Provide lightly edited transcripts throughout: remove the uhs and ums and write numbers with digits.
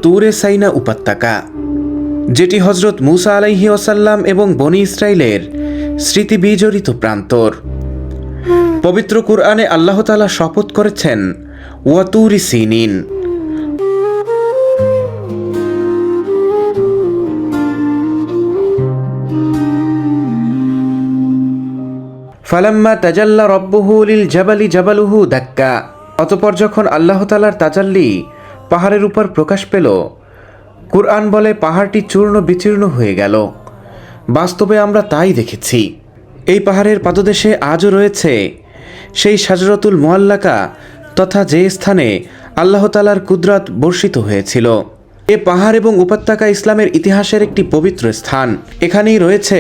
তুরে সাইনা উপত্যকা, যেটি হজরত মুসা আলাইহি ওয়াসাল্লাম এবং বনি ইসরাইলের স্মৃতি বিজড়িত প্রান্তর। পবিত্র কুরআনে আল্লাহ তাআলা শপথ করেছেন ওয়াতুরি সিনিন। ফালাম্মা তাজাল্লা রব্বুহু লিল জাবালি জাবালুহু দাক্কা। অতঃপর যখন আল্লাহ তাআলার তাজাল্লি পাহাড়ের উপর প্রকাশ পেল, কুরআন বলে পাহাড়টি চূর্ণ বিচূর্ণ হয়ে গেল। বাস্তবে আমরা তাই দেখেছি। এই পাহাড়ের পাদদেশে আজও রয়েছে সেই শাজরাতুল মুআল্লাকা, তথা যে স্থানে আল্লাহ তাআলার কুদরত বর্ষিত হয়েছিল। এ পাহাড় এবং উপত্যকা ইসলামের ইতিহাসের একটি পবিত্র স্থান। এখানেই রয়েছে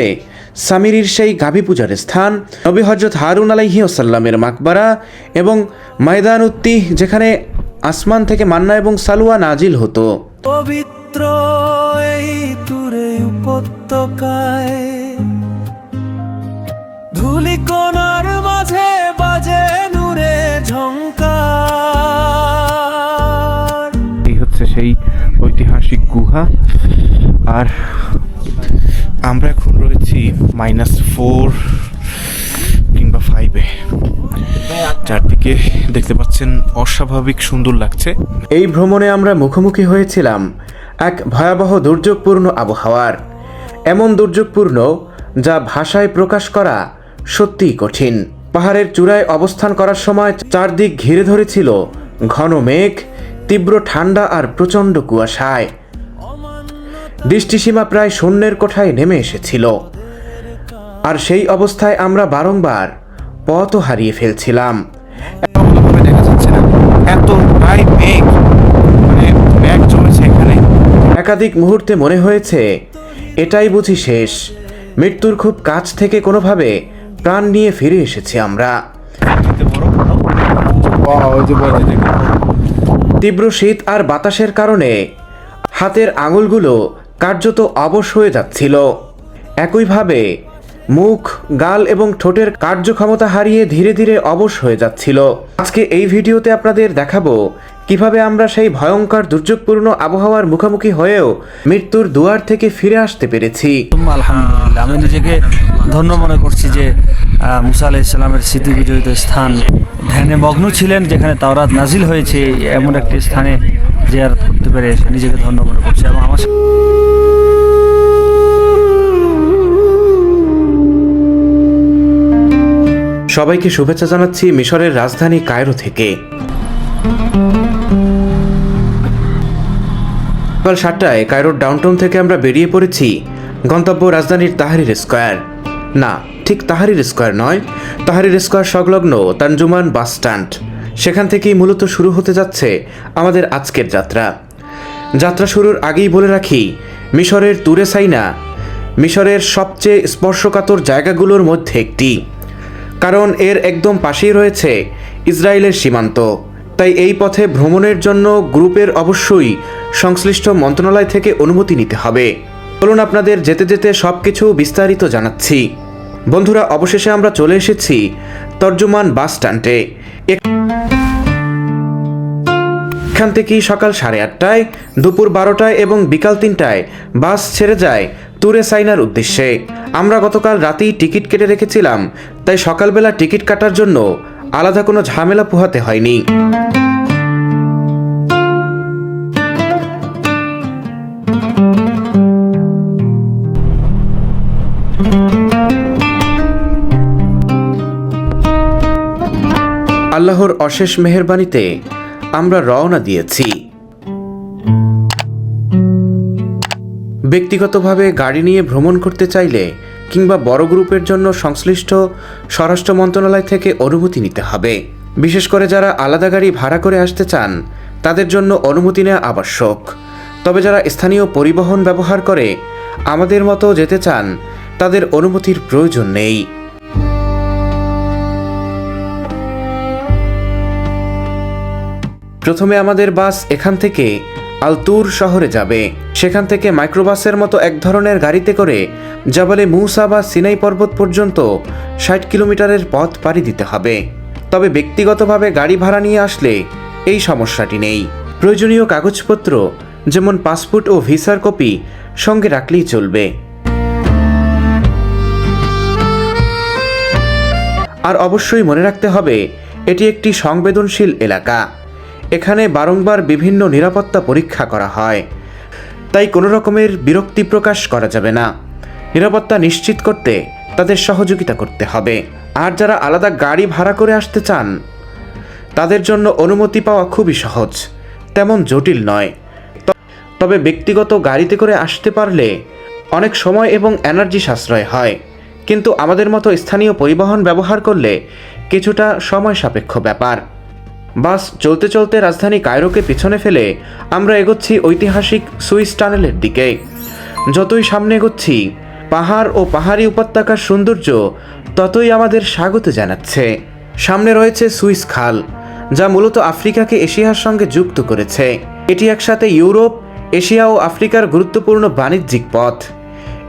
সামিরির সেই গাভী পূজার স্থান, নবী হজরত হারুন আলাইহি ওয়াসাল্লামের মাকবারা এবং ময়দান উত্তিহ, যেখানে আসমান থেকে মান্না এবং সালওয়া নাজিল হতো। পবিত্র এই তুরে উপত্যকায় ধূলিকণার মাঝে বাজে নূরে ঝংকার। এই হচ্ছে সেই ঐতিহাসিক গুহা, আর আমরা এখন রয়েছি -4 কিংবা 5-এ। চারদিকে দেখতে পাচ্ছেন অস্বাভাবিক সুন্দর লাগছে। এই ভ্রমণে আমরা মুখোমুখি হয়েছিলাম এক ভয়াবহ দুর্যোগপূর্ণ আবহাওয়ার, এমন দুর্যোগপূর্ণ যা ভাষায় প্রকাশ করা সত্যিই কঠিন। পাহাড়ের চূড়ায় অবস্থান করার সময় চারদিক ঘিরে ধরেছিল ঘন মেঘ, তীব্র ঠান্ডা আর প্রচণ্ড কুয়াশায়। দৃষ্টিসীমা প্রায় শূন্যের কোঠায় নেমে এসেছিল, আর সেই অবস্থায় আমরা বারংবার পথও হারিয়ে ফেলছিলাম। দেখা যাচ্ছে না, এতটাই মেঘ, মানে মেঘ জমেছে এখানে। একাধিক মুহূর্তে মনে হয়েছে এটাই বুঝি শেষ, মৃত্যুর খুব কাছ থেকে কোনোভাবে প্রাণ নিয়ে ফিরে এসেছি আমরা। তীব্র শীত আর বাতাসের কারণে হাতের আঙুলগুলো কার্যত অবশ হয়ে যাচ্ছিল। একইভাবে মুখ, গাল এবং ঠোঁটের কার্যক্ষমতা হারিয়ে ধীরে ধীরে অবশ হয়ে যাচ্ছিল। আজকে এই ভিডিওতে আপনাদের দেখাবো কিভাবে আমরা সেই ভয়ঙ্কর দুর্যোগপূর্ণ আবহাওয়ার মুখোমুখি হয়েও মৃত্যুর দুয়ার থেকে ফিরে আসতে পেরেছি। আলহামদুলিল্লাহ, আমি নিজেকে ধন্য মনে করছি যে মুসা আলাইহিস সালামের স্মৃতি বিজড়িত স্থান, ধ্যানে মগ্ন ছিলেন, যেখানে তাওরাত নাজিল হয়েছে, এমন একটি স্থানে জিয়ারত করতে পেরে নিজেকে ধন্য মনে করছি। এবং আমার সবাইকে শুভেচ্ছা জানাচ্ছি মিশরের রাজধানী কায়রো থেকে। সকাল 7টায় কায়রোর ডাউনটাউন থেকে আমরা বেরিয়ে পড়েছি গন্তব্য রাজধানীর তাহরির স্কয়ার। না, ঠিক তাহরির স্কয়ার নয়, তাহরির স্কয়ার সংলগ্ন তানজুমান বাস স্ট্যান্ড। সেখান থেকেই মূলত শুরু হতে যাচ্ছে আমাদের আজকের যাত্রা। যাত্রা শুরুর আগেই বলে রাখি, মিশরের তুরে সাইনা মিশরের সবচেয়ে স্পর্শকাতর জায়গাগুলোর মধ্যে একটি, কারণ এর একদম পাশেই রয়েছে ইসরায়েলের সীমান্ত। তাই এই পথে ভ্রমণের জন্য গ্রুপের অবশ্যই সংশ্লিষ্ট মন্ত্রণালয় থেকে অনুমতি নিতে হবে। চলুন আপনাদের যেতে যেতে সব কিছু বিস্তারিত জানাচ্ছি। বন্ধুরা, অবশেষে আমরা চলে এসেছি তর্জমান বাস স্ট্যান্ডে। এখান থেকেই সকাল 8:30টায়, দুপুর 12টায় এবং বিকাল 3টায় বাস ছেড়ে যায় তুরে সাইনার উদ্দেশ্যে। আমরা গতকাল রাতেই টিকিট কেটে রেখেছিলাম, তাই সকালবেলা টিকিট কাটার জন্য আলাদা কোনো ঝামেলা পোহাতে হয়নি। আল্লাহর অশেষ মেহেরবানিতে আমরা রওনা দিয়েছি। ব্যক্তিগতভাবে গাড়ি নিয়ে ভ্রমণ করতে চাইলে কিংবা বড় গ্রুপের জন্য সংশ্লিষ্ট স্বরাষ্ট্র মন্ত্রণালয় থেকে অনুমতি নিতে হবে। বিশেষ করে যারা আলাদা গাড়ি ভাড়া করে আসতে চান তাদের জন্য অনুমতি নেওয়া আবশ্যক। তবে যারা স্থানীয় পরিবহন ব্যবহার করে আমাদের মতো যেতে চান তাদের অনুমতির প্রয়োজন নেই। প্রথমে আমাদের বাস এখান থেকে আলতুর শহরে যাবে। সেখান থেকে মাইক্রোবাসের মতো এক ধরনের গাড়িতে করে জাবালে মুসা বা সিনাই পর্বত পর্যন্ত 60 কিলোমিটারের পথ পাড়ি দিতে হবে। তবে ব্যক্তিগতভাবে গাড়ি ভাড়া নিয়ে আসলে এই সমস্যাটি নেই। প্রয়োজনীয় কাগজপত্র যেমন পাসপোর্ট ও ভিসার কপি সঙ্গে রাখলেই চলবে। আর অবশ্যই মনে রাখতে হবে এটি একটি সংবেদনশীল এলাকা। এখানে বারংবার বিভিন্ন নিরাপত্তা পরীক্ষা করা হয়, তাই কোনো রকমের বিরক্তি প্রকাশ করা যাবে না। নিরাপত্তা নিশ্চিত করতে তাদের সহযোগিতা করতে হবে। আর যারা আলাদা গাড়ি ভাড়া করে আসতে চান তাদের জন্য অনুমতি পাওয়া খুবই সহজ, তেমন জটিল নয়। তবে ব্যক্তিগত গাড়িতে করে আসতে পারলে অনেক সময় এবং এনার্জি সাশ্রয় হয়, কিন্তু আমাদের মতো স্থানীয় পরিবহন ব্যবহার করলে কিছুটা সময় সাপেক্ষ ব্যাপার। বাস চলতে চলতে রাজধানী কায়রোকে পিছনে ফেলে আমরা এগোচ্ছি ঐতিহাসিক সুইস টানেলের দিকে। যতই সামনে এগোচ্ছি পাহাড় ও পাহাড়ি উপত্যকার সৌন্দর্য ততই আমাদের স্বাগত জানাচ্ছে। সামনে রয়েছে সুইস খাল, যা মূলত আফ্রিকাকে এশিয়ার সঙ্গে যুক্ত করেছে। এটি একসাথে ইউরোপ, এশিয়া ও আফ্রিকার গুরুত্বপূর্ণ বাণিজ্যিক পথ।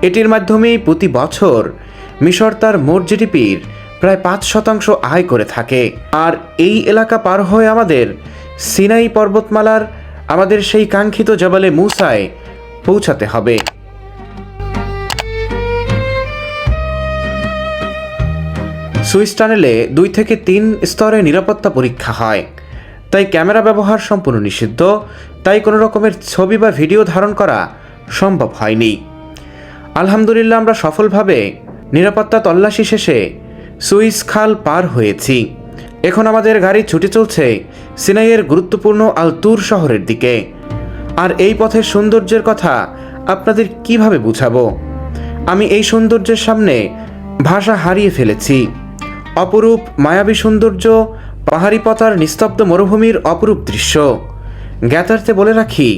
এটির মাধ্যমেই প্রতি বছর মিশর তার মোট জিডিপির প্রায় 5% আয় করে থাকে। আর এই এলাকা পার হয়ে আমাদের সিনাই পর্বতমালার আমাদের সেই কাঙ্ক্ষিত জবালে মুসায় পৌঁছাতে হবে। সুইস টানেলে 2 থেকে 3 স্তরে নিরাপত্তা পরীক্ষা হয়, তাই ক্যামেরা ব্যবহার সম্পূর্ণ নিষিদ্ধ। তাই কোনো রকমের ছবি বা ভিডিও ধারণ করা সম্ভব হয়নি। আলহামদুলিল্লাহ আমরা সফলভাবে নিরাপত্তা তল্লাশি শেষে সুইস খাল পার হয়েছি। এখন আমাদের গাড়ি ছুটে চলছে সিনাইয়ের গুরুত্বপূর্ণ আল তুর শহরের দিকে। আর এই পথের সৌন্দর্যের কথা আপনাদের কিভাবে বুঝাবো? আমি এই সৌন্দর্যের সামনে ভাষা হারিয়ে ফেলেছি। অপরূপ মায়াবী সৌন্দর্য, পাহাড়ি পথার নিস্তব্ধ মরুভূমির অপরূপ দৃশ্য। জ্ঞাতার্থে বলে রাখি,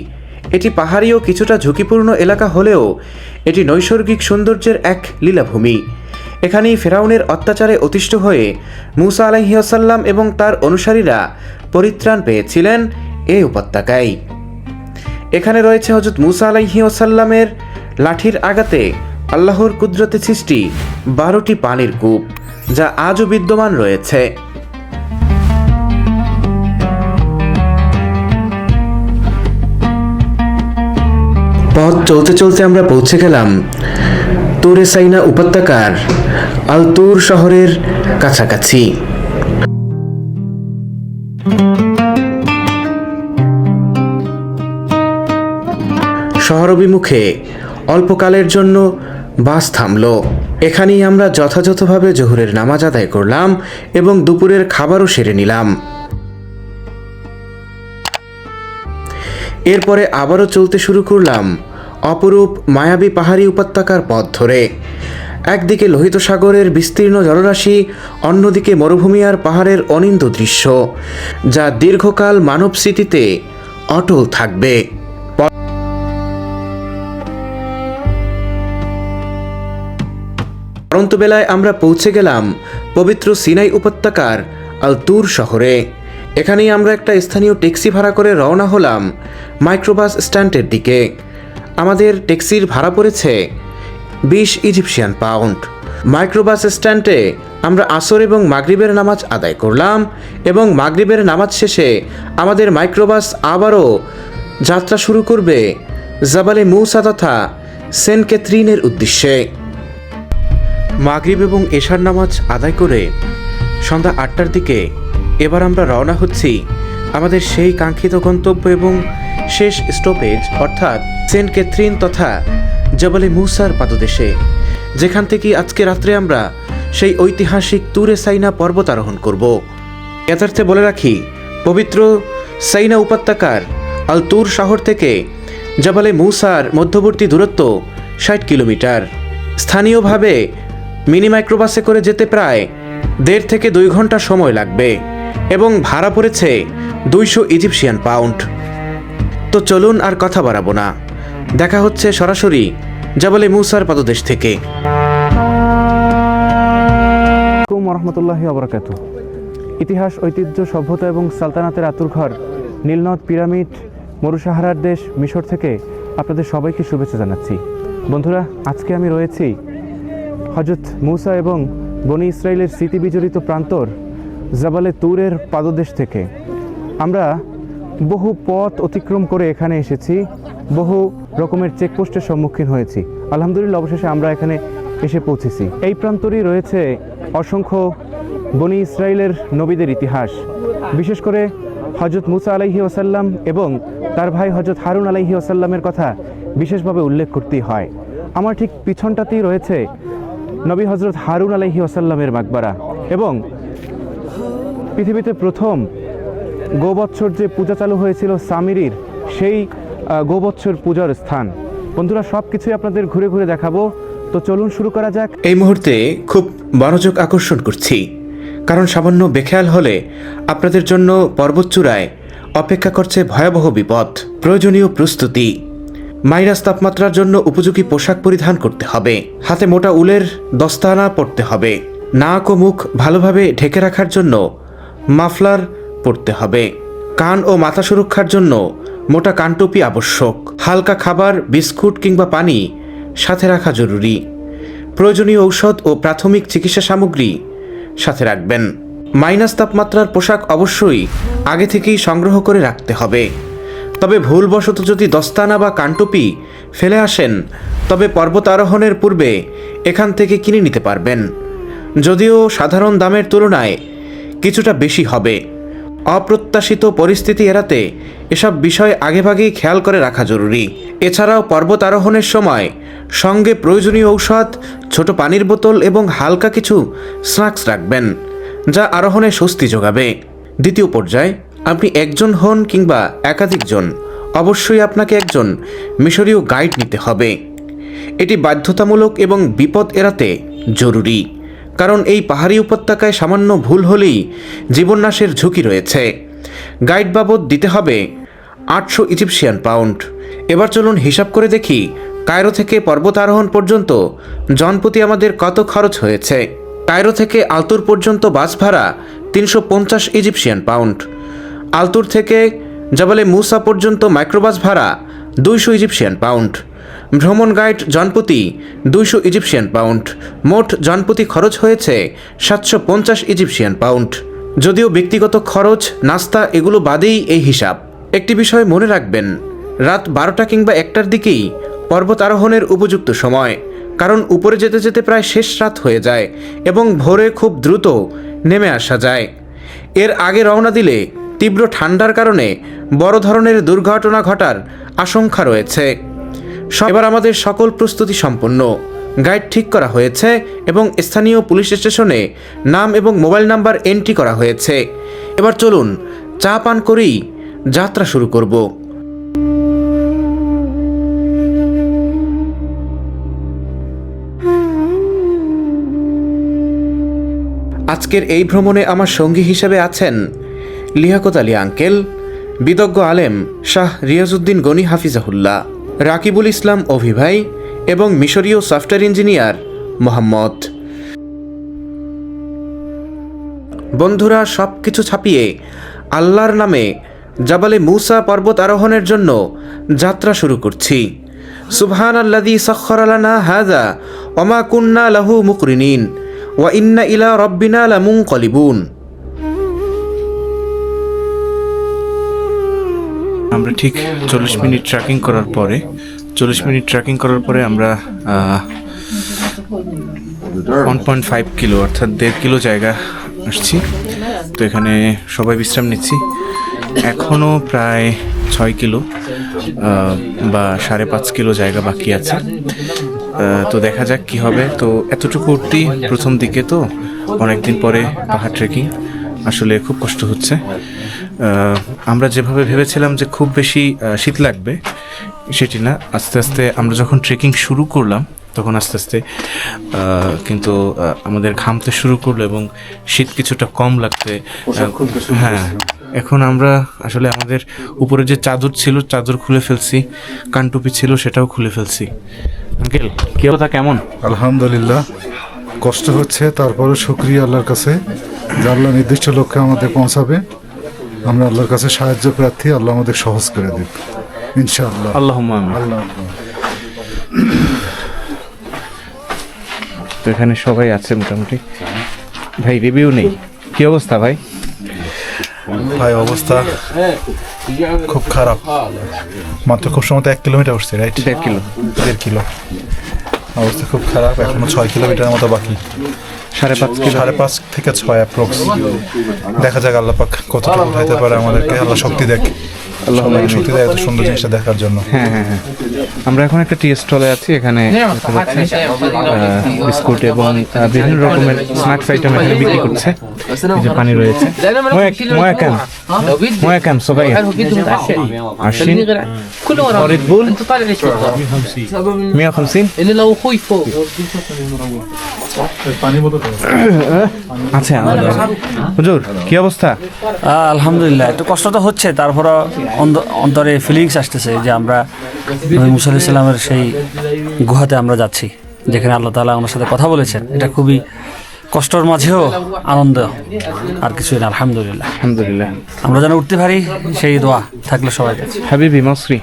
এটি পাহাড়ি ও কিছুটা ঝুঁকিপূর্ণ এলাকা হলেও এটি নৈসর্গিক সৌন্দর্যের এক লীলাভূমি। এখানেই ফেরাউনের অত্যাচারে অতিষ্ঠ হয়ে মুসা আলাইহিসসালাম এবং তার অনুসারীরা পরিত্রাণ পেয়েছিলেন এই উপত্যকায়। এখানে রয়েছে হযরত মুসা আলাইহিসসালামের লাঠির আঘাতে আল্লাহর কুদরতে সৃষ্টি 12টি পানির কূপ, যা আজও বিদ্যমান রয়েছে। পথ চলতে চলতে আমরা পৌঁছে গেলাম তুরে সাইনা উপত্যকার আল তুর শহরের কাছাকাছি। শহর অভিমুখে অল্পকালের জন্য বাস থামলো। এখানেই আমরা যথাযথভাবে জোহরের নামাজ আদায় করলাম এবং দুপুরের খাবারও সেরে নিলাম। এরপরে আবারও চলতে শুরু করলাম অপরূপ মায়াবী পাহাড়ি উপত্যকার পথ ধরে। একদিকে লোহিত সাগরের বিস্তীর্ণ জলরাশি, অন্যদিকে মরুভূমি আর পাহাড়ের অনিন্দ্য দৃশ্য, যা দীর্ঘকাল মানব স্মৃতিতে অটল থাকবে। পরন্ত বেলায় আমরা পৌঁছে গেলাম পবিত্র সিনাই উপত্যকার আল তুর শহরে। এখানেই আমরা একটা স্থানীয় ট্যাক্সি ভাড়া করে রওনা হলাম মাইক্রোবাস স্ট্যান্ডের দিকে। আমাদের ট্যাক্সির ভাড়া পড়েছে 20 ইজিপশিয়ান পাউন্ড। মাইক্রোবাস স্ট্যান্ডে আমরা আসর এবং মাগরিবের নামাজ আদায় করলাম এবং মাগরিবের নামাজ শেষে আমাদের মাইক্রোবাস আবারও যাত্রা শুরু করবে জাবালে মুসা তথা সেন্ট ক্যাথরিনের উদ্দেশ্যে। মাগরিব এবং এশার নামাজ আদায় করে সন্ধ্যা 8টার দিকে এবার আমরা রওনা হচ্ছি আমাদের সেই কাঙ্ক্ষিত গন্তব্য এবং শেষ স্টপেজ অর্থাৎ সেন্ট ক্যাথরিন তথা জবালে মুসার পাদদেশে, যেখান থেকে আজকে রাত্রে আমরা সেই ঐতিহাসিক তুরে সাইনা পর্বত আরোহণ করব। যথার্থে বলে রাখি, পবিত্র সাইনা উপত্যকার আল তুর শহর থেকে জবালে মুসার মধ্যবর্তী দূরত্ব 60 কিলোমিটার। স্থানীয়ভাবে মিনি মাইক্রোবাসে করে যেতে প্রায় 1.5 থেকে 2 ঘন্টা সময় লাগবে এবং ভাড়া পড়েছে 200 ইজিপশিয়ান পাউন্ড। তো চলুন আর কথা বাড়াবো না, দেখা হচ্ছে সরাসরি জাবালে মুসার পাদদেশ থেকে। রহমতুল্লাহি ওয়া বারাকাতুহু। ইতিহাস, ঐতিহ্য, সভ্যতা এবং সালতানাতের আতুরঘর নীলনদ, পিরামিড, মরুসাহারার দেশ মিশর থেকে আপনাদের সবাইকে শুভেচ্ছা জানাচ্ছি। বন্ধুরা, আজকে আমি রয়েছি হযরত মুসা এবং বনি ইসরাইলের স্মৃতি বিজড়িত প্রান্তর জাবালে তুরের পাদদেশ থেকে। আমরা বহু পথ অতিক্রম করে এখানে এসেছি, বহু রকমের চেকপোস্টের সম্মুখীন হয়েছি। আলহামদুলিল্লাহ অবশেষে আমরা এখানে এসে পৌঁছেছি। এই প্রান্তরেই রয়েছে অসংখ্য বনি ইসরায়েলের নবীদের ইতিহাস, বিশেষ করে হজরত মুসা আলাইহি ওয়াসাল্লাম এবং তার ভাই হজরত হারুন আলাইহি ওয়াসাল্লামের কথা বিশেষভাবে উল্লেখ করতেই হয়। আমার ঠিক পিছনটাতেই রয়েছে নবী হজরত হারুন আলাইহি ওয়াসাল্লামের মাকবারা এবং পৃথিবীতে প্রথম গোবৎসর যে পূজা চালু হয়েছিল সামিরির, সেই গোবৎসর পূজার স্থান। বন্ধুরা, সব কিছুই আপনাদের ঘুরে ঘুরে দেখাবো, তো চলুন শুরু করা যাক। এই মুহূর্তে খুব মনোযোগ আকর্ষণ করছি, কারণ সামান্য বেখেয়াল হলে আপনাদের জন্য পর্বতচূড়ায় অপেক্ষা করছে ভয়াবহ বিপদ। প্রয়োজনীয় প্রস্তুতি: মাইনাস তাপমাত্রার জন্য উপযোগী পোশাক পরিধান করতে হবে, হাতে মোটা উলের দস্তানা পরতে হবে, নাক ও মুখ ভালোভাবে ঢেকে রাখার জন্য মাফলার পরতে হবে, কান ও মাথা সুরক্ষার জন্য মোটা কানটুপি আবশ্যক, হালকা খাবার, বিস্কুট কিংবা পানি সাথে রাখা জরুরি, প্রয়োজনীয় ঔষধ ও প্রাথমিক চিকিৎসা সামগ্রী সাথে রাখবেন। মাইনাস তাপমাত্রার পোশাক অবশ্যই আগে থেকেই সংগ্রহ করে রাখতে হবে, তবে ভুলবশত যদি দস্তানা বা কানটুপি ফেলে আসেন তবে পর্বত আরোহণের পূর্বে এখান থেকে কিনে নিতে পারবেন, যদিও সাধারণ দামের তুলনায় কিছুটা বেশি হবে। অপ্রত্যাশিত পরিস্থিতি এড়াতে এসব বিষয় আগেভাগেই খেয়াল করে রাখা জরুরি। এছাড়াও পর্বত আরোহণের সময় সঙ্গে প্রয়োজনীয় ঔষধ, ছোট পানির বোতল এবং হালকা কিছু স্ন্যাক্স রাখবেন, যা আরোহণে স্বস্তি যোগাবে। দ্বিতীয় পর্যায়ে আপনি একজন হন কিংবা একাধিকজন, অবশ্যই আপনাকে একজন মিশরীয় গাইড নিতে হবে। এটি বাধ্যতামূলক এবং বিপদ এড়াতে জরুরি, কারণ এই পাহাড়ি উপত্যকায় সামান্য ভুল হলেই জীবননাশের ঝুঁকি রয়েছে। গাইড বাবদ দিতে হবে 800 ইজিপশিয়ান পাউন্ড। এবার চলুন হিসাব করে দেখি কায়রো থেকে পর্বত আরোহণ পর্যন্ত জনপ্রতি আমাদের কত খরচ হয়েছে। কায়রো থেকে আলতুর পর্যন্ত বাস ভাড়া 350 ইজিপশিয়ান পাউন্ড। আলতুর থেকে জাবালে মুসা পর্যন্ত মাইক্রোবাস ভাড়া 200 ইজিপশিয়ান পাউন্ড। ভ্রমণ গাইড জনপ্রতি 200 ইজিপশিয়ান পাউন্ড। মোট জনপ্রতি খরচ হয়েছে 750 ইজিপশিয়ান পাউন্ড। যদিও ব্যক্তিগত খরচ, নাস্তা এগুলো বাদেই এই হিসাব। একটি বিষয় মনে রাখবেন, রাত 12টা কিংবা 1টার দিকেই পর্বত আরোহণের উপযুক্ত সময়, কারণ উপরে যেতে যেতে প্রায় শেষ রাত হয়ে যায় এবং ভোরে খুব দ্রুত নেমে আসা যায়। এর আগে রওনা দিলে তীব্র ঠান্ডার কারণে বড় ধরনের দুর্ঘটনা ঘটার আশঙ্কা রয়েছে। এবার আমাদের সকল প্রস্তুতি সম্পন্ন, গাইড ঠিক করা হয়েছে এবং স্থানীয় পুলিশ স্টেশনে নাম এবং মোবাইল নাম্বার এন্ট্রি করা হয়েছে। এবার চলুন চা পান করেই যাত্রা শুরু করব। আজকের এই ভ্রমণে আমার সঙ্গী হিসেবে আছেন লিয়াকত আলী আঙ্কেল, বিদজ্ঞ আলেম শাহ রিয়াজউদ্দিন গনি হাফিজাহুল্লাহ, রাকিবুল ইসলাম অভিভাই এবং মিশরীয় সফটওয়্যার ইঞ্জিনিয়ার মোহাম্মদ। বন্ধুরা, সব কিছু ছাপিয়ে আল্লাহর নামে জাবালে মুসা পর্বত আরোহণের জন্য যাত্রা শুরু করছি। সুবহানাল্লাযী সাখখারা লানা হাযা ওয়া মা কুন্না লাহু মুকরিনিন ওয়া ইন্না ইলা রাব্বিনা লামুনকালিবুন। আমরা ঠিক 40 মিনিট ট্রেকিং করার পরে আমরা 1.5 কিলো অর্থাৎ 1.5 কিলো জায়গা আসছি। তো এখানে সবাই বিশ্রাম নিচ্ছি। এখনও প্রায় 6 কিলো বা 5.5 কিলো জায়গা বাকি আছে। তো দেখা যাক কি হবে। তো এতটুকু উঠতেই প্রথম দিকে, তো অনেকদিন পরে পাহাড় ট্রেকিং, আসলে খুব কষ্ট হচ্ছে। আমরা যেভাবে ভেবেছিলাম যে খুব বেশি শীত লাগবে, সেটি না। আস্তে আস্তে আমরা যখন ট্রেকিং শুরু করলাম তখন আস্তে আস্তে কিন্তু আমাদের ঘামতে শুরু করলো এবং শীত কিছুটা কম লাগতে। হ্যাঁ, এখন আমরা আসলে আমাদের উপরে যে চাদর ছিল চাদর খুলে ফেলছি, কানটুপি ছিল সেটাও খুলে ফেলছি। আঙ্কেল, কি অবস্থা, কেমন? আলহামদুলিল্লাহ, কষ্ট হচ্ছে, তারপরে শুকরিয়া আল্লাহর কাছে যে আল্লাহ নির্দিষ্ট লক্ষ্যে আমাদের পৌঁছাবে। আমরা আল্লাহর কাছে সাহায্য প্রার্থী, আল্লাহ আমাদের সহজ করে দেব ইনশাআল্লাহ। আল্লাহুম্মা আমিন। আল্লাহ। তো এখানে সবাই আছে মোটামুটি। ভাই, রিভিউ নেই, কি অবস্থা ভাই? ভাই অবস্থা খুব খারাপ। মাত্র খুব সময় 1 কিলোমিটার উঠছে, রাইট? 1.5 কিলো। অবস্থা খুব খারাপ, এখনো 6 কিলোমিটার মতো বাকি। 5.5 থেকে 6 অ্যাপ্রক্স। দেখা যাক আল্লাহ পাক কতটুকু উঠাইতে পারে আমাদেরকে। আল্লাহ শক্তি দেখ, আল্লাহ শক্তি দেয় এত সুন্দর জিনিসটা দেখার জন্য। হ্যাঁ হ্যাঁ হ্যাঁ, আমরা এখন একটা টি স্টলে আছি। এখানে বিস্কুট এবং বিভিন্ন রকমের স্ন্যাক্স আইটেম এখানে বিক্রি করছে। এই যে পানি রয়েছে। ময়া ক্যাম সবাই عشرين وريد بول 150 اللي لو اخوي فوق আচ্ছা হুজুর কি অবস্থা? আলহামদুলিল্লাহ, একটু কষ্ট তো হচ্ছে, তারপরও অন্তরে ফিলিংস আসতেছে যে আমরা নবী মুসা আলাইহিস সালামের সেই গুহাতে আমরা যাচ্ছি, যেখানে আল্লাহ তাআলা আমার সাথে কথা বলেছেন। এটা খুবই কষ্টের মাঝেও আনন্দ, আর কিছুই না। আলহামদুলিল্লাহ, আলহামদুলিল্লাহ। আমরা যেন উঠতে পারি সেই দোয়া থাকলে সবাই কাছে। حبيبي مصري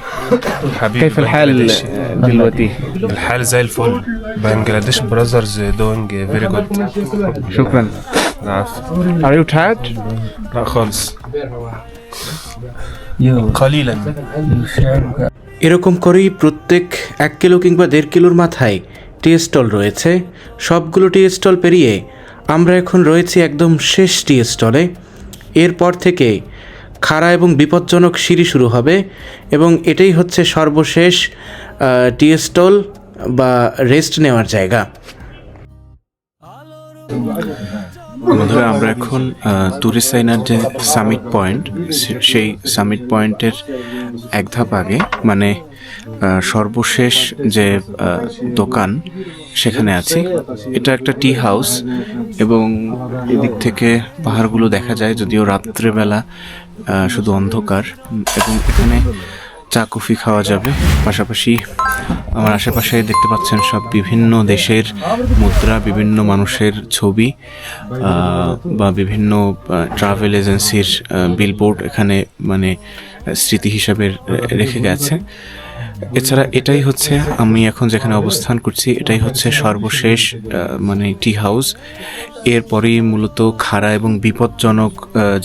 كيف الحال دلوقتي؟ الحال زي الفل. بنجلاديش براذرز دوينج فيري جود. شكرا. Are you tired? لا خالص. قليلا. এরকম করেই প্রত্যেক 1 কিলো কিংবা 1.5 কিলোর মাথায় টি স্টল রয়েছে। সবগুলো টি স্টল পেরিয়ে আমরা এখন রয়েছি একদম শেষ টি স্টলে। এরপর থেকে খাড়া এবং বিপজ্জনক সিঁড়ি শুরু হবে এবং এটাই হচ্ছে সর্বশেষ টি স্টল বা রেস্ট নেওয়ার জায়গা। বন্ধুরা, আমরা এখন তুরিসাইনার যে সামিট পয়েন্ট, সেই সামিট পয়েন্টের এক ধাপ আগে, মানে সর্বশেষ যে দোকান সেখানে আছি। এটা একটা টি হাউস এবং এদিক থেকে পাহাড়গুলো দেখা যায়, যদিও রাত্রেবেলা শুধু অন্ধকার। এবং এখানে চা কফি খাওয়া যাবে। পাশাপাশি আমার আশেপাশে দেখতে পাচ্ছেন সব বিভিন্ন দেশের মুদ্রা, বিভিন্ন মানুষের ছবি বা বিভিন্ন ট্রাভেল এজেন্সির বিলবোর্ড এখানে মানে স্মৃতি হিসাবে রেখে গেছে। এছাড়া এটাই হচ্ছে, আমি এখন যেখানে অবস্থান করছি, এটাই হচ্ছে সর্বশেষ মানে টি হাউস। এরপরেই মূলত খাড়া এবং বিপজ্জনক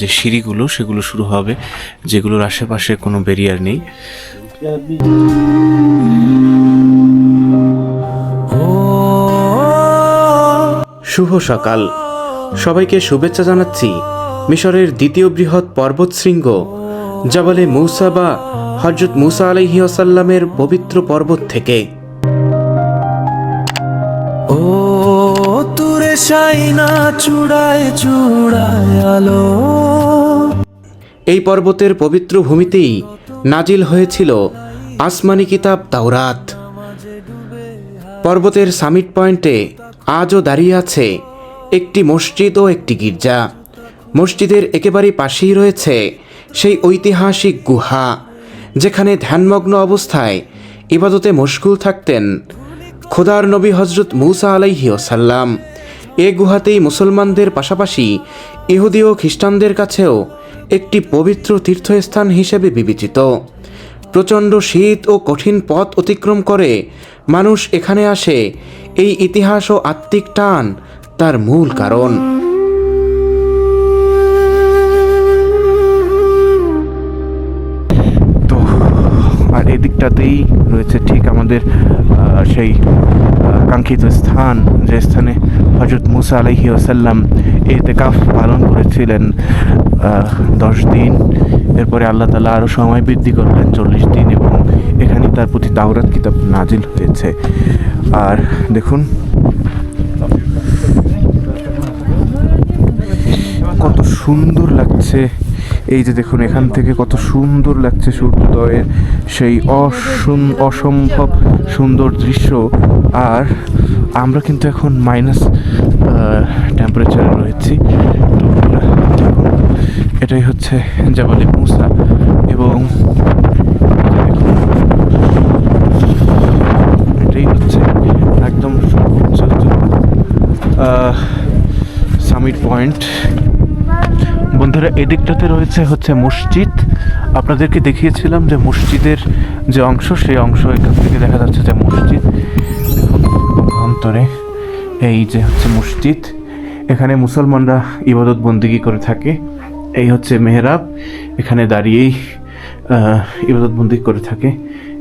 যে সিঁড়িগুলো সেগুলো শুরু হবে, যেগুলোর আশেপাশে কোনো ব্যারিয়ার নেই। শুভ সকাল, সবাইকে শুভেচ্ছা জানাচ্ছি মিশরের দ্বিতীয় বৃহৎ পর্বতশৃঙ্গ জাবালে মূসা বা হযরত মূসা আলাইহিস সালামের পবিত্র পর্বত থেকে। ও তুরে শাইনা চূড়ায় চূড়ায় আলো। এই পর্বতের পবিত্র ভূমিতেই নাজিল হয়েছিল আসমানি কিতাব তাওরাত। পর্বতের সামিট পয়েন্টে আজও দাঁড়িয়ে আছে একটি মসজিদ ও একটি গির্জা। মসজিদের একেবারে পাশেই রয়েছে সেই ঐতিহাসিক গুহা, যেখানে ধ্যানমগ্ন অবস্থায় ইবাদতে মশগুল থাকতেন খোদার নবী হযরত মূসা আলাইহিস সালাম। এ গুহাতেই মুসলমানদের পাশাপাশি ইহুদি ও খ্রিস্টানদের কাছেও একটি পবিত্র তীর্থস্থান হিসেবে বিবেচিত। প্রচণ্ড শীত ও কঠিন পথ অতিক্রম করে মানুষ এখানে আসে। এই ইতিহাস ও আত্মিক টান তার মূল কারণ। তো আর এদিকটাতেই রয়েছে ঠিক আমাদের সেই কাঙ্ক্ষিত স্থান, যে স্থানে হযরত মূসা আলাইহিস সালাম ইতিকাফ পালন করেছিলেন 10 দিন। এরপরে আল্লাহ তাআলা আরও সময় বৃদ্ধি করলেন 40 দিন এবং এখানে তার প্রতি তাওরাত কিতাব নাজিল হয়েছে। আর দেখুন কত সুন্দর লাগছে। এই যে দেখুন, এখান থেকে কত সুন্দর লাগছে সূর্যোদয়ের সেই অসম্ভব সুন্দর দৃশ্য। আর আমরা কিন্তু এখন মাইনাস টেম্পারেচারে রয়েছি। তো দেখুন, এটাই হচ্ছে জাবালে মূসা এবং এটাই হচ্ছে একদম সর্বোচ্চ সামিট পয়েন্ট। বন্ধুরা, এদিকটাতে রয়েছে হচ্ছে মসজিদ। আপনাদেরকে দেখিয়েছিলাম যে মসজিদের যে অংশ, সেই অংশ এখান থেকে দেখা যাচ্ছে যে মসজিদ। দেখুন অন্তরে এই যে হচ্ছে মসজিদ, এখানে মুসলমানরা ইবাদত বন্দেগী করে থাকে। এই হচ্ছে মেহরাব, এখানে দাঁড়িয়েই ইবাদতবন্দি করে থাকে।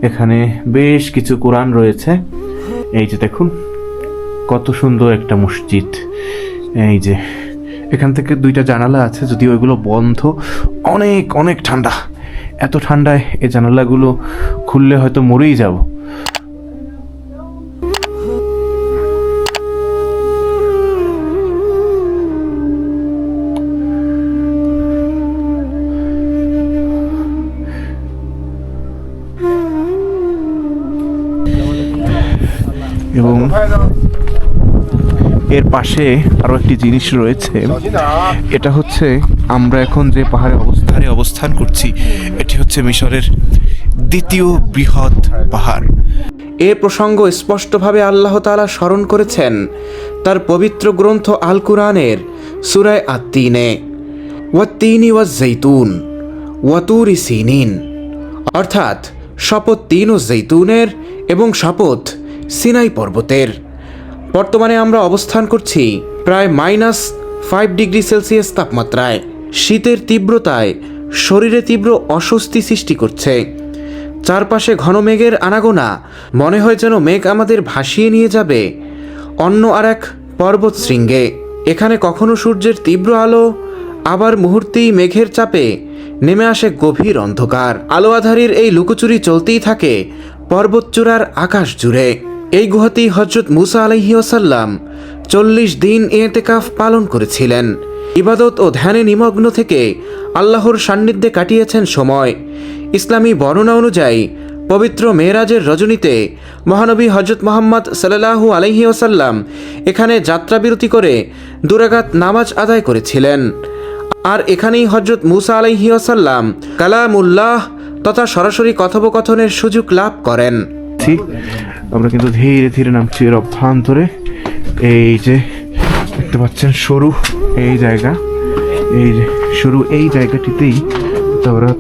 এখানে বেশ কিছু কোরআন রয়েছে। এই যে দেখুন কত সুন্দর একটা মসজিদ। এই যে এখান থেকে 2টা জানালা আছে, যদিও ওইগুলো বন্ধ। অনেক অনেক ঠান্ডা, এত ঠান্ডায় এই জানালাগুলো খুললে হয়তো মরেই যাব। এবং এর পাশে আরো একটি জিনিস রয়েছে, এটা হচ্ছে আমরা এখন যে পাহাড়ে অবস্থান করছি, এটি হচ্ছে মিশরের দ্বিতীয় বৃহৎ পাহাড়। এ প্রসঙ্গ স্পষ্টভাবে আল্লাহ তাআলা স্মরণ করেছেন তার পবিত্র গ্রন্থ আল কুরআনের সূরায়ে আত-তিনে, ওয়াত-তিনি ওয়াজ-জাইতুন ওয়াতুরি সিনিন, অর্থাৎ শপথ তিন ও জৈতুনের এবং শপথ সিনাই পর্বতের। বর্তমানে আমরা অবস্থান করছি প্রায় -5 ডিগ্রি সেলসিয়াস তাপমাত্রায়। শীতের তীব্রতায় শরীরে তীব্র অস্বস্তি সৃষ্টি করছে। চারপাশে ঘন মেঘের আনাগোনা, মনে হয় যেন মেঘ আমাদের ভাসিয়ে নিয়ে যাবে অন্য আর এক পর্বত শৃঙ্গে। এখানে কখনো সূর্যের তীব্র আলো, আবার মুহূর্তেই মেঘের চাপে নেমে আসে গভীর অন্ধকার। আলো আধারির এই লুকোচুরি চলতেই থাকে পর্বতচূড়ার আকাশ জুড়ে। এই গুহাতেই হযরত মুসা আলাইহিস সালাম 40 দিন ইতিকাফ পালন করেছিলেন। ইবাদত ও ধ্যানে নিমগ্ন থেকে আল্লাহর সান্নিধ্যে কাটিয়েছেন সময়। ইসলামী বর্ণনা অনুযায়ী পবিত্র মেরাজের রজনীতে মহানবী হযরত মুহাম্মদ সাল্লাল্লাহু আলাইহি ওয়াসাল্লাম এখানে যাত্রাবিরতি করে 2 রাকাত নামাজ আদায় করেছিলেন। আর এখানেই হযরত মুসা আলাইহি ওয়াসাল্লাম কালামুল্লাহ তথা সরাসরি কথোপকথনের সুযোগ লাভ করেন। আমরা কিন্তু ধীরে ধীরে নামছি এর অভ্যন্তরে। এই যে দেখতে পাচ্ছেন সরু এই জায়গা, এই যে সরু এই জায়গাটিতেই তাওরাত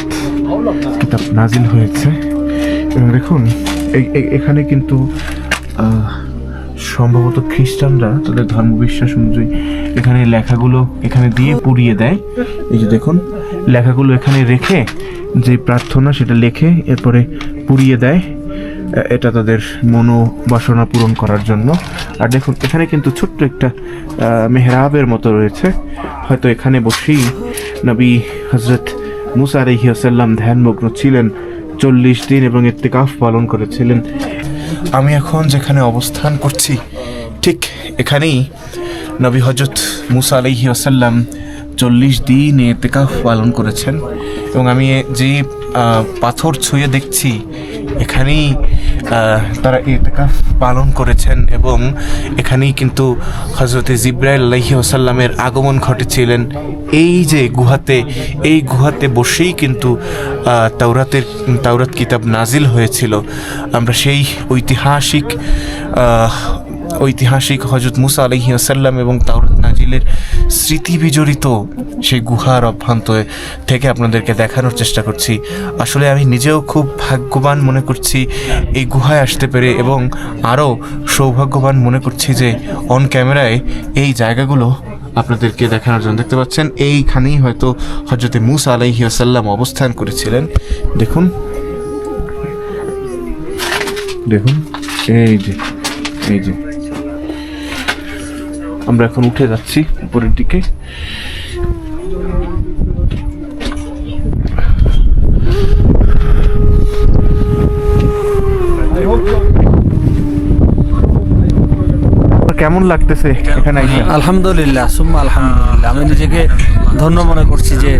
কিতাব নাজিল হয়েছে। এবং দেখুন এখানে কিন্তু সম্ভবত খ্রিস্টানরা তাদের ধর্মবিশ্বাস অনুযায়ী এখানে লেখাগুলো এখানে দিয়ে পুড়িয়ে দেয়। এই যে দেখুন লেখাগুলো এখানে রেখে যে প্রার্থনা সেটা লেখে এরপরে পুড়িয়ে দেয়, এটা তাদের মনোবাসনা পূরণ করার জন্য। আর দেখুন এখানে কিন্তু ছোট্ট একটা মেহরাবের মতো রয়েছে, হয়তো এখানে বসেই নবী হযরত মুসা আলাইহিস সালাম ধ্যানমগ্ন ছিলেন 40 দিন এবং ইতিকাফ পালন করেছিলেন। আমি এখন যেখানে অবস্থান করছি ঠিক এখানেই নবী হযরত মুসা আলাইহিস সালাম 40 দিন ইতিকাফ পালন করেছেন। এবং আমি যে পাথর ছুঁয়ে দেখছি এখানেই তারা ইতিকাফ পালন করেছেন এবং এখানেই কিন্তু হযরতে জিবরাইল আলাইহিস সালামের আগমন ঘটেছিলেন। এই যে গুহাতে, এই গুহাতে বসেই কিন্তু তাওরাত কিতাব নাজিল হয়েছিল। আমরা সেই ঐতিহাসিক হযরত মুসা আলাইহিস সালাম এবং তাওরাত নাজিলের স্মৃতি বিজড়িত সেই গুহার অভ্যন্তরে থেকে আপনাদেরকে দেখানোর চেষ্টা করছি। আসলে আমি নিজেও খুব ভাগ্যবান মনে করছি এই গুহায় আসতে পেরে, এবং আরও সৌভাগ্যবান মনে করছি যে অন ক্যামেরায় এই জায়গাগুলো আপনাদেরকে দেখানোর জন্য। দেখতে পাচ্ছেন এইখানেই হয়তো হযরতে মুসা আলাইহিস সালাম অবস্থান করেছিলেন। দেখুন দেখুন এই যে আমরা এখন উঠে যাচ্ছি উপরের দিকে। কেমন লাগতেছে এখানে এসে? আলহামদুলিল্লাহ, সুম্মা আলহামদুলিল্লাহ। আমি নিজেকে ধন্য মনে করছি যে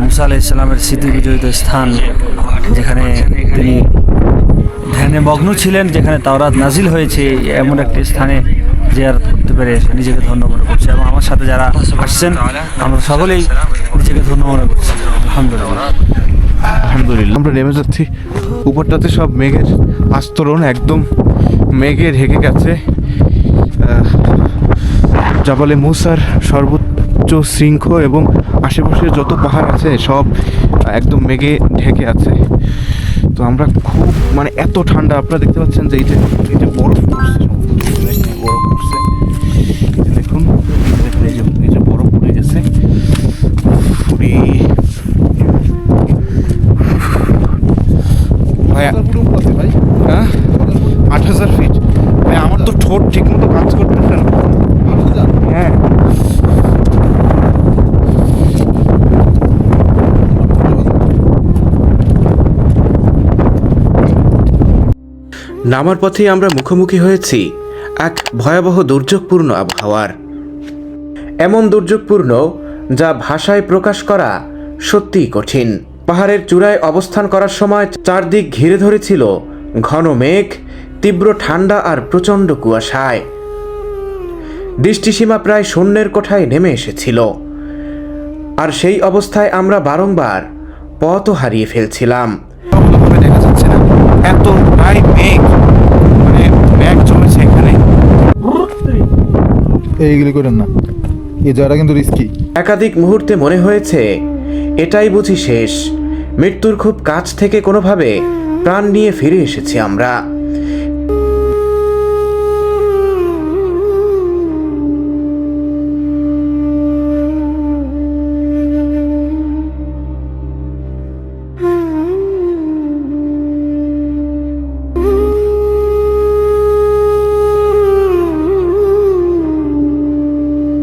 মুসা আলাইহিস সালামের স্মৃতি বিজড়িত স্থান, যেখানে তিনি ধ্যানে মগ্ন ছিলেন, যেখানে তাওরাত নাজিল হয়েছে, এমন একটি স্থানে জিয়ারত করতে পেরে নিজেকে ধন্য মনে করছি। এবং আমার সাথে যারা আসছেন আমরা সকলেই নিজেকে ধন্য মনে করছি। আলহামদুলিল্লাহ। আমরা নেমে যাচ্ছি, উপরটাতে সব মেঘের আস্তরণ, একদম মেঘে ঢেকে গেছে। জাবালে মুসার সর্বোচ্চ শৃঙ্গ এবং আশেপাশে যত পাহাড় আছে সব একদম মেঘে ঢেকে আছে। তো আমরা খুব এত ঠান্ডা, আপনারা দেখতে পাচ্ছেন যে এই যে বরফ পড়ছে, দেখুন এই যে বরফ পড়ে গেছে। নামার পথেই আমরা মুখোমুখি হয়েছি এক ভয়াবহ দুর্যোগপূর্ণ আবহাওয়ার। এমন দুর্যোগপূর্ণ যা ভাষায় প্রকাশ করা সত্যিই কঠিন। পাহাড়ের চূড়ায় অবস্থান করার সময় চারদিক ঘিরে ধরেছিল ঘন মেঘ, তীব্র ঠান্ডা আর প্রচণ্ড কুয়াশায়। দৃষ্টিসীমা প্রায় শূন্যের কোঠায় নেমে এসেছিল, আর সেই অবস্থায় আমরা বারংবার পথও হারিয়ে ফেলছিলাম। ভালোভাবে দেখা যাচ্ছে না, এতটাই মেঘ, মানে মেঘ জমেছে এখানে। এইগুলি করেন না, এই জায়গাটা কিন্তু রিস্কি। একাধিক মুহূর্তে মনে হয়েছে এটাই বুঝি শেষ, মৃত্যুর খুব কাছ থেকে কোনোভাবে প্রাণ নিয়ে ফিরে এসেছি আমরা।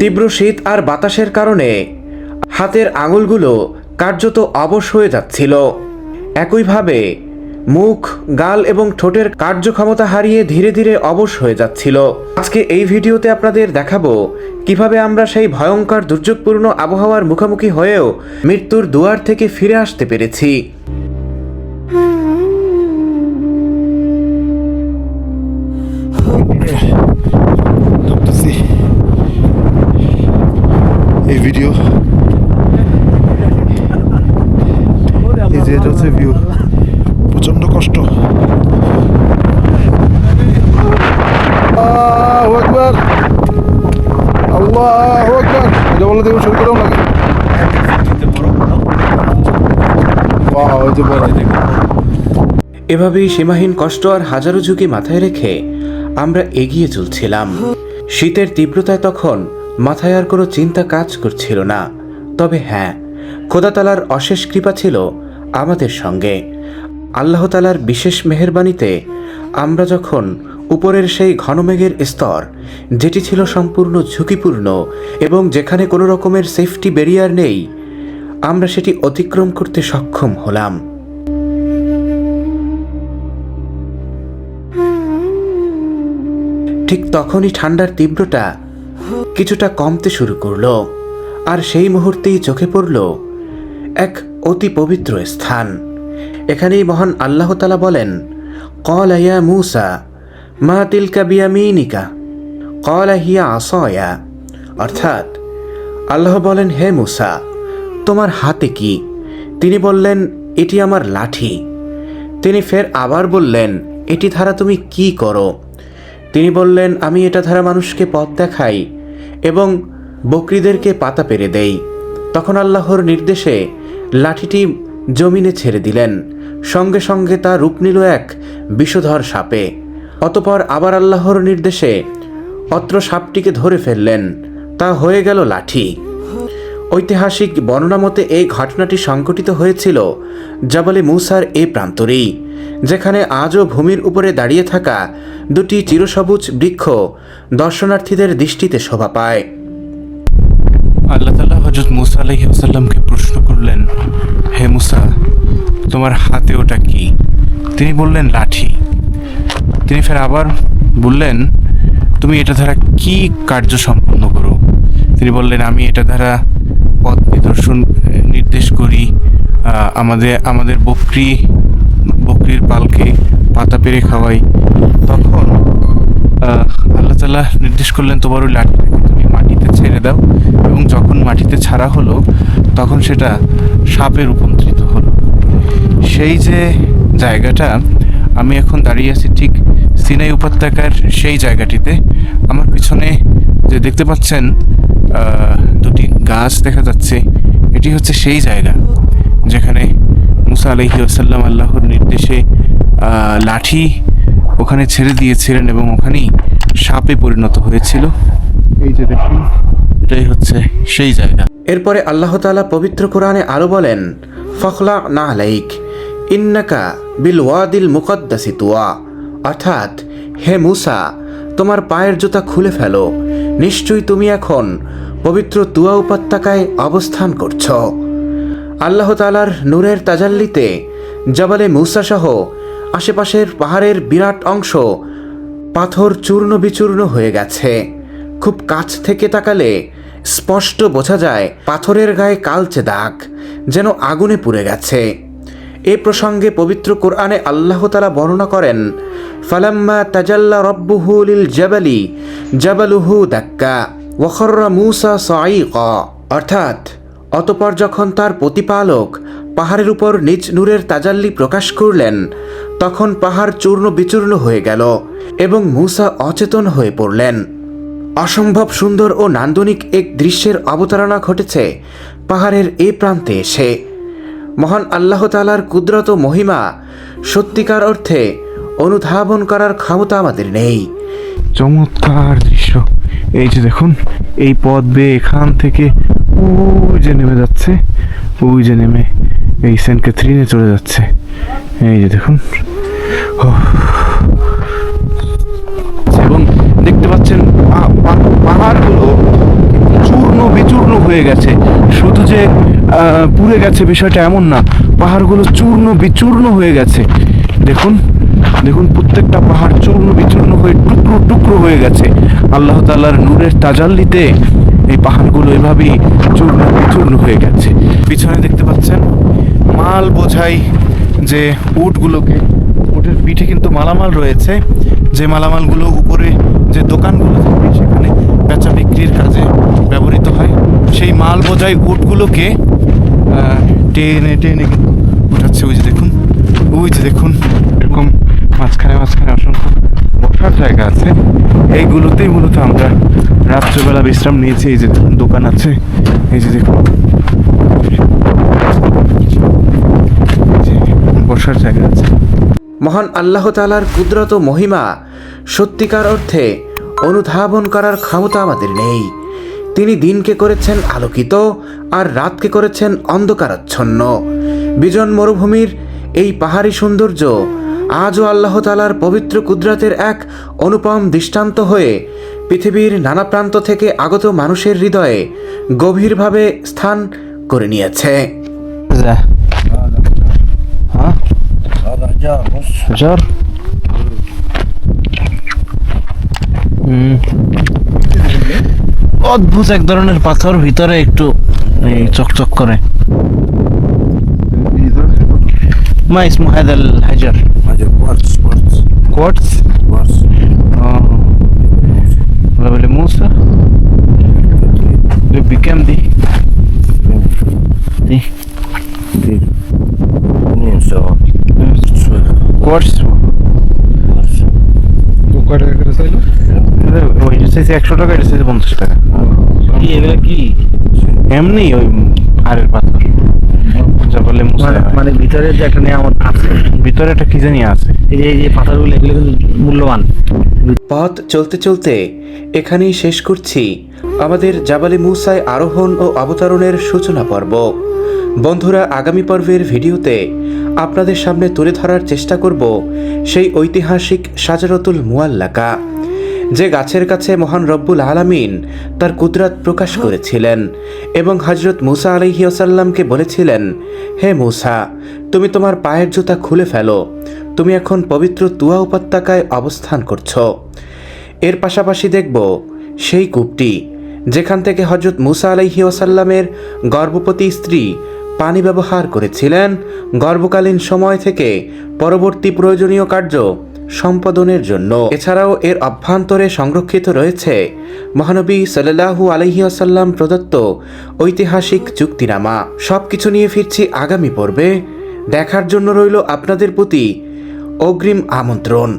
তীব্র শীত আর বাতাসের কারণে হাতের আঙুলগুলো কার্যত অবশ হয়ে যাচ্ছিল। একইভাবে মুখ, গাল এবং ঠোঁটের কার্যক্ষমতা হারিয়ে ধীরে ধীরে অবশ হয়ে যাচ্ছিল। আজকে এই ভিডিওতে আপনাদের দেখাবো কিভাবে আমরা সেই ভয়ঙ্কর দুর্যোগপূর্ণ আবহাওয়ার মুখোমুখি হয়েও মৃত্যুর দুয়ার থেকে ফিরে আসতে পেরেছি। এই ভিডিও, এই যে এটা হচ্ছে ভিউ, প্রচন্ড কষ্ট। আল্লাহু আকবার, আল্লাহু আকবার। এটা বলে দেখুন, শুরু করেও লাগে। ওয়াও, এই যে বড়। এভাবেই সীমাহীন কষ্ট আর হাজারো ঝুঁকি মাথায় রেখে আমরা এগিয়ে চলছিলাম। শীতের তীব্রতায় তখন মাথায় আর কোনো চিন্তা কাজ করছিল না। তবে হ্যাঁ, খোদা তাআলার অশেষ কৃপা ছিল আমাদের সঙ্গে। আল্লাহ তাআলার বিশেষ মেহেরবানিতে আমরা যখন উপরের সেই ঘন মেঘের স্তর, যেটি ছিল সম্পূর্ণ ঝুঁকিপূর্ণ এবং যেখানে কোনো রকমের সেফটি ব্যারিয়ার নেই, আমরা সেটি অতিক্রম করতে সক্ষম হলাম। ঠিক তখনই ঠান্ডার তীব্রতা কিছুটা কমতে শুরু করলো, আর সেই মুহূর্তেই চোখে পড়ল এক অতি পবিত্র স্থান। এখানেই মহান আল্লাহ তাআলা বলেন, ক্বালা ইয়া মূসা মা তিলকা বিয়ামিনিকা ক্বালা হিয়া আসায়া। অর্থাৎ আল্লাহ বলেন, হে মূসা, তোমার হাতে কি? তিনি বললেন, এটি আমার লাঠি। তিনি ফের আবার বললেন, এটি দ্বারা তুমি কি করো? তিনি বললেন, আমি এটা দ্বারা মানুষকে পথ দেখাই এবং বকরিদেরকে পাতা পেরে দেই। তখন আল্লাহর নির্দেশে লাঠিটি জমিনে ছেড়ে দিলেন। সঙ্গে সঙ্গে তা রূপ নিল এক বিষধর সাপে। অতপর আবার আল্লাহর নির্দেশে অত্র সাপটিকে ধরে ফেললেন। তা হয়ে গেল লাঠি। ঐতিহাসিক বর্ণনা মতে এই ঘটনাটি সংঘটিত হয়েছিল জাবালে মূসার এই প্রান্তরেই, যেখানে আজও ভূমির উপরে দাঁড়িয়ে থাকা দুটি চিরসবুজ বৃক্ষ দর্শনার্থীদের দৃষ্টিতে শোভা পায়। আল্লাহ তাআলা হযরত মূসা আলাইহিস সালামকে প্রশ্ন করলেন, হে মূসা, তোমার হাতে ওটা কি? তিনি বললেন, লাঠি। তিনি ফের আবার বললেন, তুমি এটা দ্বারা কি কার্য সম্পন্ন করো? তিনি বললেন, আমি এটা দ্বারা পথ নির্দেশ করি, আমাদের বকরির পালকে পাতা পেরে খাওয়াই। তখন আল্লাহ তাআলা নির্দেশ করলেন, তোমার ওই লাঠিটাকে তুমি মাটিতে ছেড়ে দাও। এবং যখন মাটিতে ছাড়া হলো, তখন সেটা সাপে রূপান্তরিত হলো। সেই যে জায়গাটা, আমি এখন দাঁড়িয়ে আছি ঠিক সিনাই উপত্যকার সেই জায়গাটিতে। আমার পিছনে যে দেখতে পাচ্ছেন দুটি গাছ দেখা যাচ্ছে, এটি হচ্ছে সেই জায়গা যেখানে মূসা আলাইহিস সালাম আল্লাহর নির্দেশে লাঠি ওখানে ছেড়ে দিয়েছিলেন এবং ওখানেই সাপে পরিণত হয়েছিল। এই যে দেখুন, এটাই হচ্ছে সেই জায়গা। এরপরে আল্লাহ তাআলা পবিত্র কোরআনে আরো বলেন, ফখলা না আলাইক ইন্নাকা বিল ওয়াদিল মুকদ্দাসি তুয়া। অর্থাৎ, হে মূসা, তোমার পায়ের জুতা খুলে ফেলো, নিশ্চয়ই তুমি এখন পবিত্র তুয়া উপত্যকায় অবস্থান করছ। আল্লাহ তাআলার নূরের তাজাল্লিতে জাবালে মূসা সহ আশেপাশের পাহাড়ের বিরাট অংশ পাথর চূর্ণ বিচূর্ণ হয়ে গেছে। খুব কাছ থেকে তাকালে স্পষ্ট বোঝা যায় পাথরের গায়ে কালচে দাগ, যেন আগুনে পুড়ে গেছে। এ প্রসঙ্গে পবিত্র কোরআনে আল্লাহ তাআলা বর্ণনা করেন, ফালাম্মা তাজাল্লা রব্বুহু লিল জাবালি জাবালুহু দাক্কা ওয়া খাররা মূসা সাঈকা, অর্থাৎ অতঃপর যখন তার প্রতিপালক পাহাড়ের উপর নিজ নূরের তাজাল্লি প্রকাশ করলেন, তখন পাহাড় চূর্ণ বিচূর্ণ হয়ে গেল এবং মূসা অচেতন হয়ে পড়লেন। অসম্ভব সুন্দর ও নান্দনিক এক দৃশ্যের অবতারণা ঘটেছে পাহাড়ের এ প্রান্তে এসে। মহান আল্লাহ তাআলার কুদরত ও মহিমা সত্যিকার অর্থে অনুধাবন করার ক্ষমতা আমাদের নেই। চমৎকার দৃশ্য। এই যে দেখুন, এই পথ বেয়ে এখান থেকে ওই যে নেমে যাচ্ছে, ওই যে নেমে এই সেন্ট ক্যাথরিনে চলে যাচ্ছে। এই যে দেখুন, এবং দেখতে পাচ্ছেন পাহাড়গুলো চূর্ণ বিচূর্ণ হয়ে গেছে। শুধু যে পুড়ে গেছে বিষয়টা এমন না, পাহাড়গুলো চূর্ণ বিচূর্ণ হয়ে গেছে। দেখুন দেখুন, প্রত্যেকটা পাহাড় চূর্ণ বিচূর্ণ হয়ে টুকরো টুকরো হয়ে গেছে। আল্লাহ তাআলার নূরের তাজাল্লিতে এই পাহাড়গুলো এভাবেই চূর্ণ বিচূর্ণ হয়ে গেছে। পিছনে দেখতে পাচ্ছেন মাল বোঝাই যে উটগুলোকে, উটের পিঠে কিন্তু মালামাল রয়েছে, যে মালামালগুলো উপরে যে দোকানগুলো থাকে সেখানে বেচা বিক্রির কাজে ব্যবহৃত হয়। সেই মাল বোঝাই উটগুলোকে টেনে টেনে কিন্তু উঠাচ্ছে। ওই যে দেখুন, ওই যে দেখুন, এরকম মাঝখানে মাঝখানে অসংখ্য বসার জায়গা আছে। এইগুলোতেই মূলত আমরা রাত্রেবেলা বিশ্রাম নিয়েছি। এই যে দোকান আছে, এই যে দেখুন, বসার জায়গা আছে। মহান আল্লাহ তাআলার কুদরত ও মহিমা সত্যিকার অর্থে অনুধাবন করার ক্ষমতা আমাদের নেই। তিনি দিনকে করেছেন আলোকিত আর রাতকে করেছেন অন্ধকারাচ্ছন্ন। বিজন মরুভূমির এই পাহাড়ি সৌন্দর্য আজও আল্লাহ তাআলার পবিত্র কুদরতের এক অনুপম দৃষ্টান্ত হয়ে পৃথিবীর নানা প্রান্ত থেকে আগত মানুষের হৃদয়ে গভীরভাবে স্থান করে নিয়েছে। অদ্ভুত এক ধরনের পাথর, ভিতরে একটু চকচক করে। ما اسمه هذا الحجر؟ كوارتز. قبل موسى بكم دي؟ كوارتز. ওই যে 100 টাকা, এটা 50 টাকা। কি এগুলো কি এমনি ওই আরের পাথর যা বলে মানে ভিতরে যে একটা নিয়ামত আছে, ভিতরে একটা কি জানি আছে। এই যে পাথরগুলো এগুলো কিন্তু মূল্যবান। পথ চলতে চলতে এখানেই শেষ করছি আমাদের জাবালে মুসায় আরোহণ ও অবতরণের সূচনা পর্ব। বন্ধুরা, আগামী পর্বের ভিডিওতে আপনাদের সামনে তুলে ধরার চেষ্টা করব সেই ঐতিহাসিক শাজারাতুল মুআল্লাকা, যে গাছের কাছে মহান রব্বুল আলামিন তার কুদরত প্রকাশ করেছিলেন এবং হযরত মুসা আলাইহিস সালামকে বলেছিলেন, হে মুসা, তুমি তোমার পায়ের জুতা খুলে ফেলো, তুমি এখন পবিত্র তুয়া উপত্যকায় অবস্থান করছো। এর পাশাপাশি দেখব সেই কূপটি যেখান থেকে হযরত মুসা আলাইহিস সালামের গর্ভবতী স্ত্রী পানি ব্যবহার করেছিলেন গর্ভকালীন সময় থেকে পরবর্তী প্রয়োজনীয় কার্য সম্পাদনের জন্য। এছাড়াও এর অভ্যন্তরে সংরক্ষিত রয়েছে মহানবী সাল্লাল্লাহু আলাইহি ওয়াসাল্লাম প্রদত্ত ঐতিহাসিক চুক্তিনামা। সবকিছু নিয়ে ফিরছি আগামী পর্বে। দেখার জন্য রইল আপনাদের প্রতি অগ্রিম আমন্ত্রণ।